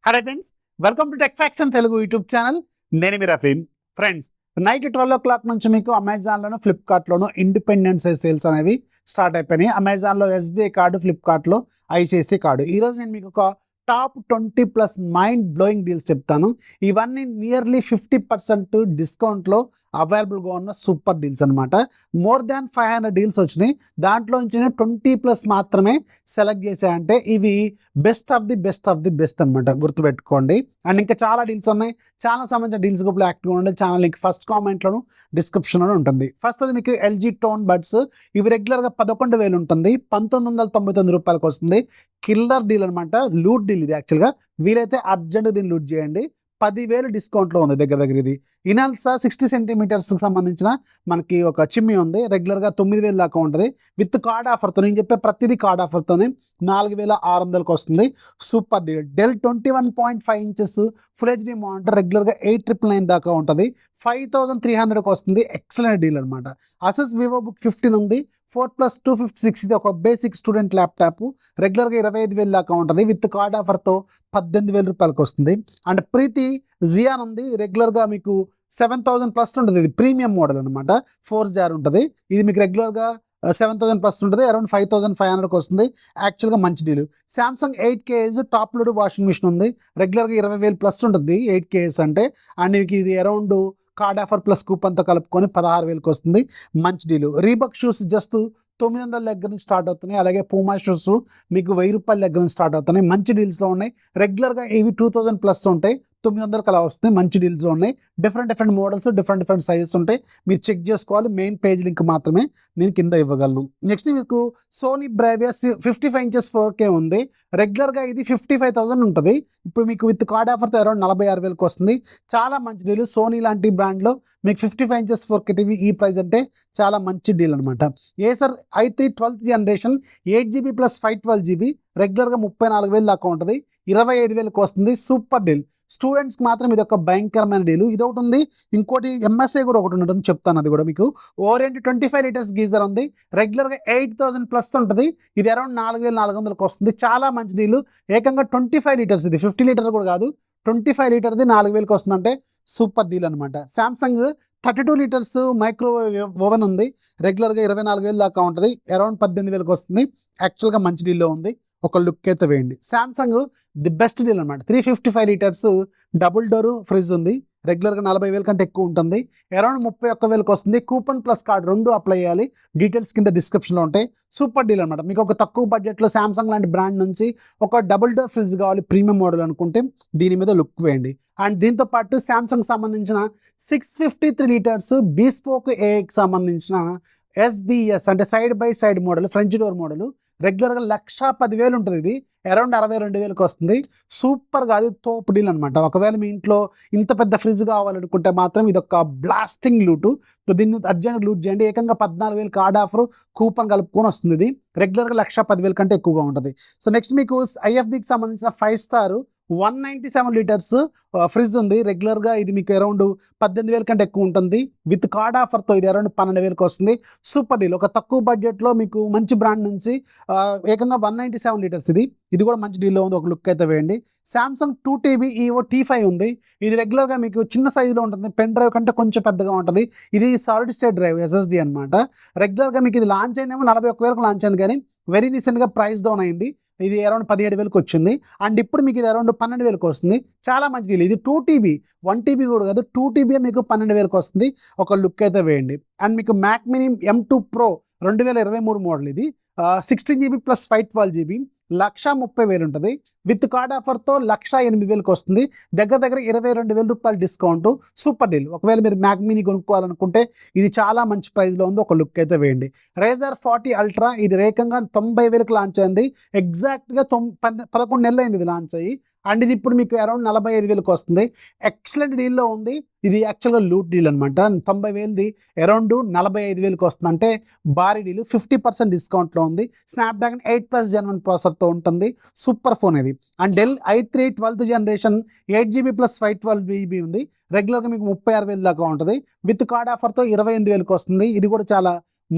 Hello friends, welcome to tech facts and Telugu YouTube channel. నేను మీ Rafeem. Friends, night 12 o'clock నుంచి మీకు అమెజాన్లోను ఫ్లిప్కార్ట్లోను independence sales అనేవి start అయిపోయినాయి. అమెజాన్లో ఎస్బీఐ కార్డు, ఫ్లిప్కార్ట్లో ఐసిఐసిఐ కార్డు. ఈరోజు నేను మీకు ఒక టాప్ 20+ మైండ్ బ్లోయింగ్ డీల్స్ చెప్తాను. ఇవన్నీ నియర్లీ 50% డిస్కౌంట్లో అవైలబుల్గా ఉన్న సూపర్ డీల్స్ అనమాట. మోర్ దాన్ 500 డీల్స్ వచ్చినాయి. దాంట్లోంచి 20+ మాత్రమే సెలెక్ట్ చేశాయంటే ఇవి బెస్ట్ ఆఫ్ ది బెస్ట్ అనమాట, గుర్తుపెట్టుకోండి. అండ్ ఇంకా చాలా డీల్స్ ఉన్నాయి. చాలా సంబంధించిన డీల్స్ గ్రూప్లో యాక్టివ్గా ఉండే ఛానల్ లింక్ ఫస్ట్ కామెంట్లోను డిస్క్రిప్షన్లోనే ఉంటుంది. ఫస్ట్ అది మీకు ఎల్జీ టోన్ బడ్స్. ఇవి రెగ్యులర్గా 11,000 ఉంటుంది, 1999 రూపాయలకు వస్తుంది. కిల్లర్ డీల్ అనమాట, లూట్ డీల్ ఇది. యాక్చువల్గా వీలైతే అర్జెంట్ దీన్ని లూట్ చేయండి. 10,000 డిస్కౌంట్లో ఉంది దగ్గర ఇది. ఇనాల్సా 60 సెంటీమీటర్స్కి సంబంధించిన మనకి ఒక చిమ్మి ఉంది. రెగ్యులర్గా 9,000 దాకా ఉంటుంది. విత్ కార్డ్ ఆఫర్తో, నేను చెప్పే ప్రతిదీ కార్డ్ ఆఫర్తోనే 4,600కి వస్తుంది. Super deal. Dell 21.5 inches full HD monitor రెగ్యులర్గా 8,999 దాకా ఉంటుంది. 5,300కి వస్తుంది. ఎక్సలెంట్ డీల్ అనమాట. అసెస్ వివో బుక్ 15 ఉంది. 4+256 ఇది ఒక బేసిక్ స్టూడెంట్ ల్యాప్టాప్. రెగ్యులర్గా 25,000 దాకా ఉంటుంది. విత్ కార్డ్ ఆఫర్తో 18,000 రూపాయలకు వస్తుంది. అండ్ ప్రీతి జియాన్ ఉంది. రెగ్యులర్గా మీకు 7,000+ ఉంటుంది. ఇది ప్రీమియం మోడల్ అనమాట. 4 ఉంటుంది. ఇది మీకు రెగ్యులర్గా 7,000+ ఉంటుంది. అరౌండ్ 5,500కి వస్తుంది. యాక్చువల్గా మంచి deal. Samsung 8K top load washing machine ఉంది. రెగ్యులర్గా 20,000+ ఉంటుంది 8K అంటే. అండ్ మీకు ఇది అరౌండ్ కార్డ్ ఆఫర్ ప్లస్ కూపన్తో కలుపుకొని 16,000కి వస్తుంది. మంచి డీలు. రీబక్ షూస్ జస్ట్ 900 దగ్గర నుంచి స్టార్ట్ అవుతున్నాయి. అలాగే పూమా షూస్ మీకు 1,000 రూపాయల దగ్గర నుంచి స్టార్ట్ అవుతున్నాయి. మంచి డీల్స్లో ఉన్నాయి. రెగ్యులర్గా ఇవి 2,000+ ఉంటాయి. 900కి అలా వస్తుంది. మంచి డీల్స్లో ఉన్నాయి. డిఫరెంట్ మోడల్స్, డిఫరెంట్ సైజెస్ ఉంటాయి. మీరు చెక్ చేసుకోవాలి. మెయిన్ పేజ్ లింక్ మాత్రమే నేను కింద ఇవ్వగలను. నెక్స్ట్ మీకు సోనీ బ్రేవియా 55 inches 4K ఉంది. రెగ్యులర్గా ఇది 55,000 ఉంటుంది. ఇప్పుడు మీకు విత్ కార్డ్ ఆఫర్తో అరౌండ్ 46,000కి వస్తుంది. చాలా మంచి డీల్. సోనీ లాంటి బ్రాండ్లో మీకు 55 inches 4K టీవీ ఈ ప్రైస్ అంటే చాలా మంచి డీల్ అనమాట. Acer i3 12th generation 8GB + 512GB రెగ్యులర్గా 34,000 దాకా ఉంటుంది. 25,000కి వస్తుంది. Super deal. స్టూడెంట్స్కి మాత్రం ఇది ఒక భయంకరమైన డీలు. ఇది ఒకటి ఉంది. ఇంకోటి ఎంఎస్ఐ కూడా ఒకటి ఉంటుంది, చెప్తాను అది కూడా మీకు. ఓరియంట్ 25 liters గీజర్ ఉంది. రెగ్యులర్గా 8,000+ ఉంటుంది. ఇది అరౌండ్ 4,400కి వస్తుంది. చాలా మంచి డీలు. ఏకంగా 25 liters, ఇది 50 లీటర్ కూడా కాదు, 25 లీటర్ది 4,000కి వస్తుందంటే సూపర్ డీల్ అనమాట. శాంసంగ్ 32 liters మైక్రోవేవ్ ఓవెన్ ఉంది. రెగ్యులర్గా 24,000 దాకా ఉంటుంది. అరౌండ్ 18,000కి వస్తుంది. యాక్చువల్గా మంచి డీల్లో ఉంది. ఒక లుక్ అయితే వేయండి. శాంసంగ్ ది బెస్ట్ డీల్ అనమాట. 355 liters డబుల్ డోర్ ఫ్రిడ్జ్ ఉంది. రెగ్యులర్గా 40,000 కంటే ఎక్కువ ఉంటుంది. అరౌండ్ 31,000కి వస్తుంది. కూపన్ ప్లస్ కార్డ్ 2 అప్లై చేయాలి. డీటెయిల్స్ కింద డిస్క్రిప్షన్లో ఉంటాయి. సూపర్ డీల్ అనమాట. మీకు ఒక తక్కువ బడ్జెట్లో శాంసంగ్ లాంటి బ్రాండ్ నుంచి ఒక డబుల్ డోర్ ఫ్రిడ్జ్ కావాలి ప్రీమియం మోడల్ అనుకుంటే దీని మీద లుక్ వేయండి. అండ్ దీంతో పాటు శాంసంగ్ సంబంధించిన 653 liters బీస్పోక్ ఏకి సంబంధించిన ఎస్బిఎస్ అంటే side by side model, front door model. రెగ్యులర్గా 1,10,000 ఉంటుంది. ఇది అరౌండ్ 62,000కి వస్తుంది. సూపర్గా అది తోపు డీల్ అనమాట. ఒకవేళ మీ ఇంట్లో ఇంత పెద్ద ఫ్రిడ్జ్ కావాలనుకుంటే మాత్రం ఇది ఒక బ్లాస్టింగ్ లూటు. దీన్ని అర్జెంట్ లూట్ చేయండి. ఏకంగా 14,000 కార్డ్ ఆఫర్ కూపన్ కలుపుకొని వస్తుంది. ఇది రెగ్యులర్గా 1,10,000 కంటే ఎక్కువగా ఉంటుంది. సో నెక్స్ట్ మీకు ఐఎఫ్బికి సంబంధించిన 5 star 197 liters ఫ్రిడ్జ్ ఉంది. రెగ్యులర్గా ఇది మీకు అరౌండ్ 18,000 కంటే ఎక్కువ ఉంటుంది. విత్ కార్డ్ ఆఫర్తో ఇది అరౌండ్ 12,000కి వస్తుంది. Super deal. ఒక తక్కువ బడ్జెట్లో మీకు మంచి బ్రాండ్ నుంచి ఏకంగా 197 liters ఇది కూడా మంచి డీల్లో ఉంది. ఒక లుక్ అయితే వేయండి. శాంసంగ్ 2TB ఈవో T5 ఉంది. ఇది రెగ్యులర్గా మీకు చిన్న సైజులో ఉంటుంది. పెన్ డ్రైవ్ కంటే కొంచెం పెద్దగా ఉంటుంది. ఇది సాలిడ్ స్టేట్ డ్రైవ్ SSD అనమాట. రెగ్యులర్గా మీకు ఇది లాంచ్ అయిందేమో 41,000కి లాంచ్ అయింది, కానీ వెరీ రీసెంట్గా ప్రైస్ డౌన్ అయింది. ఇది అరౌండ్ 17,000కి వచ్చింది. అండ్ ఇప్పుడు మీకు ఇది అరౌండ్ 12,000కి వస్తుంది. చాలా మంచి డీల్. ఇది 2TB, 1TB కూడా కాదు, 2TB మీకు 12,000కి వస్తుంది. ఒక లుక్ అయితే వేయండి. అండ్ మీకు Mac mini M2 Pro 2023 model. ఇది 16GB + 512GB 1,30,000 ఉంటుంది. విత్ కార్డ్ ఆఫర్తో 1,08,000కి వస్తుంది. దగ్గర 22,000 రూపాయలు డిస్కౌంట్. Super deal. ఒకవేళ మీరు మ్యాక్ మినీ కొనుక్కోవాలనుకుంటే ఇది చాలా మంచి ప్రైస్లో ఉంది. ఒక లుక్ అయితే వేయండి. రైజర్ 40 Ultra ఇది ఏకంగా 90,000కి లాంచ్ అయింది. ఎగ్జాక్ట్గా 11 నెలలు అయింది ఇది లాంచ్ అయ్యి. అండ్ ఇది ఇప్పుడు మీకు అరౌండ్ 45,000కి వస్తుంది. ఎక్సలెంట్ డీల్లో ఉంది. ఇది యాక్చువల్గా లూట్ డీల్ అనమాట. 90,000ది అరౌండ్ 45,000కి వస్తుంది అంటే భారీ డీల్. 50% డిస్కౌంట్లో ఉంది. స్నాప్డ్రాగన్ 8+ Gen 1 ప్రాసెసర్తో ఉంటుంది. సూపర్ ఫోన్ ఇది. And Dell i3 12th generation 8GB + 512GB ఉంది. రెగ్యులర్గా మీకు 36,000 దాకా ఉంటుంది. విత్ కార్డ్ ఆఫర్తో 28,000కి వస్తుంది. ఇది కూడా చాలా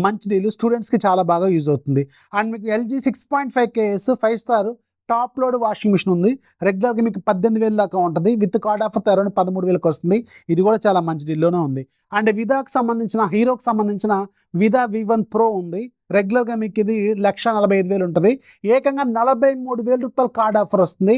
మంచి డీల్. స్టూడెంట్స్కి చాలా బాగా యూజ్ అవుతుంది. అండ్ మీకు LG 6.5 KS 5 star top load washing machine ఉంది. రెగ్యులర్గా మీకు 18,000 దాకా ఉంటుంది. విత్ కార్డ్ ఆఫర్తో అరౌండ్ 13,000కి వస్తుంది. ఇది కూడా చాలా మంచి డీల్లోనే ఉంది. అండ్ విదాకి సంబంధించిన హీరోకి సంబంధించిన విదా V1 Pro ఉంది. రెగ్యులర్గా మీకు ఇది 1,45,000 ఉంటుంది. ఏకంగా 43,000 రూపాయలు కార్డ్ ఆఫర్ వస్తుంది.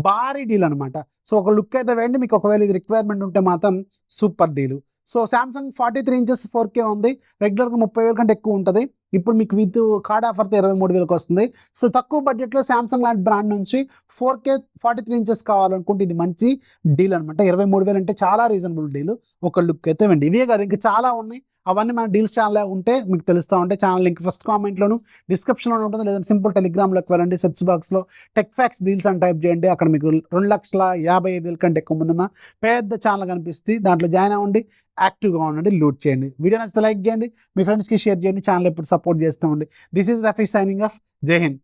భారీ డీల్ అనమాట. సో ఒక లుక్ అయితే వేయండి. మీకు ఒకవేళ ఇది రిక్వైర్మెంట్ ఉంటే మాత్రం super deal. So Samsung 43 inches 4K ఉంది. రెగ్యులర్గా 30,000 కంటే ఎక్కువ ఉంటుంది. ఇప్పుడు మీకు విత్ కార్డ్ ఆఫర్తో 23,000కి వస్తుంది. సో తక్కువ బడ్జెట్లో శాంసంగ్ లాంటి బ్రాండ్ నుంచి 4K 43 ఇంచెస్ కావాలనుకుంటే ఇది మంచి డీల్ అనమాట. 23,000 అంటే చాలా రీజనబుల్ డీల్. ఒక లుక్ అయితే ఇవ్వండి. ఇవే కాదు ఇంకా చాలా ఉన్నాయి. అవన్నీ మన డీల్స్ ఛానల్ ఉంటే మీకు తెలుస్తూ ఉంటాయి. ఛానల్ లింక్ ఫస్ట్ కామెంట్లోను డిస్క్రిప్షన్లో ఉంటుంది. లేదంటే సింపుల్ టెలిగ్రామ్లోకి వెళ్ళండి. సెర్చ్ బాక్స్లో టెక్ ఫ్యాక్స్ డీల్స్ అని టైప్ చేయండి. అక్కడ మీకు 2,55,000 కంటే ఎక్కువ మంది ఉన్న పెద్ద ఛానల్ కనిపిస్తుంది. దాంట్లో జాయిన్ అవ్వండి. యాక్టివ్గా ఉండండి. లూట్ చేయండి. వీడియో నచ్చితే లైక్ చేయండి. మీ ఫ్రెండ్స్కి షేర్ చేయండి. ఛానల్ ఎప్పుడు సపోర్ట్ చేస్తూ ఉండి. This is Rafi signing off. జై హింద్.